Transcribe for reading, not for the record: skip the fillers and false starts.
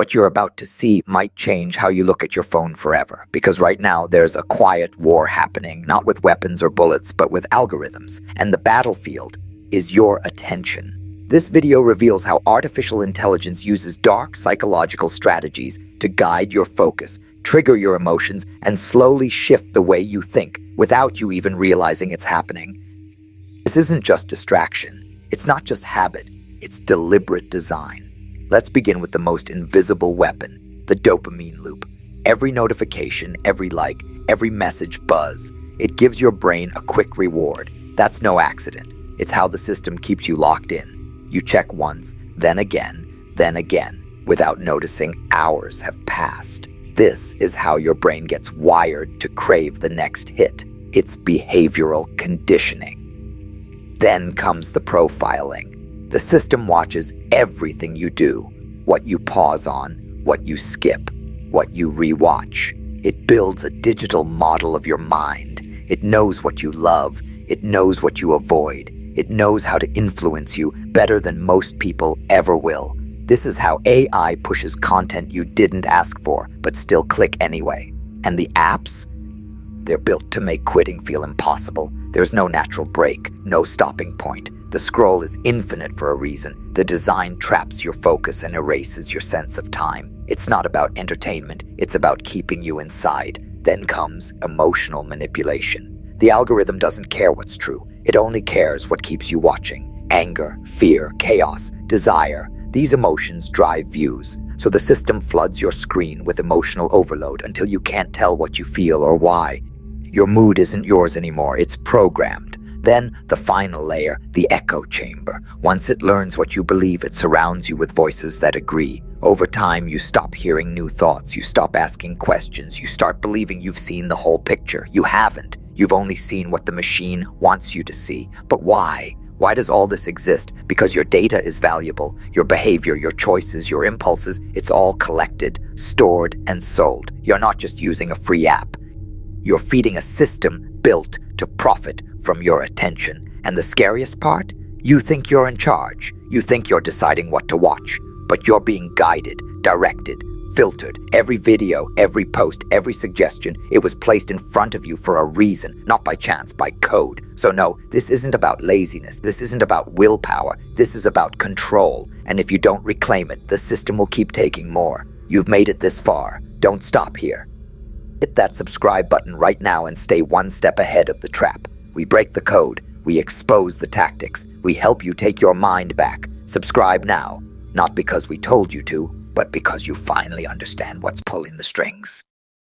What you're about to see might change how you look at your phone forever, because right now there's a quiet war happening, not with weapons or bullets, but with algorithms, and the battlefield is your attention. This video reveals how artificial intelligence uses dark psychological strategies to guide your focus, trigger your emotions, and slowly shift the way you think without you even realizing it's happening. This isn't just distraction. It's not just habit. It's deliberate design. Let's begin with the most invisible weapon, the dopamine loop. Every notification, every like, every message buzz, it gives your brain a quick reward. That's no accident. It's how the system keeps you locked in. You check once, then again, without noticing hours have passed. This is how your brain gets wired to crave the next hit. It's behavioral conditioning. Then comes the profiling. The system watches everything you do, what you pause on, what you skip, what you rewatch. It builds a digital model of your mind. It knows what you love. It knows what you avoid. It knows how to influence you better than most people ever will. This is how AI pushes content you didn't ask for, but still click anyway. And the apps? They're built to make quitting feel impossible. There's no natural break, no stopping point. The scroll is infinite for a reason. The design traps your focus and erases your sense of time. It's not about entertainment, it's about keeping you inside. Then comes emotional manipulation. The algorithm doesn't care what's true. It only cares what keeps you watching. Anger, fear, chaos, desire. These emotions drive views. So the system floods your screen with emotional overload until you can't tell what you feel or why. Your mood isn't yours anymore, it's programmed. Then, the final layer, the echo chamber. Once it learns what you believe, it surrounds you with voices that agree. Over time, you stop hearing new thoughts, you stop asking questions, you start believing you've seen the whole picture. You haven't. You've only seen what the machine wants you to see. But why? Why does all this exist? Because your data is valuable. Your behavior, your choices, your impulses, it's all collected, stored, and sold. You're not just using a free app. You're feeding a system built to profit from your attention. And the scariest part? You think you're in charge. You think you're deciding what to watch. But you're being guided, directed, filtered. Every video, every post, every suggestion, it was placed in front of you for a reason, not by chance, by code. So no, this isn't about laziness. This isn't about willpower. This is about control. And if you don't reclaim it, the system will keep taking more. You've made it this far. Don't stop here. Hit that subscribe button right now and stay one step ahead of the trap. We break the code. We expose the tactics. We help you take your mind back. Subscribe now. Not because we told you to, but because you finally understand what's pulling the strings.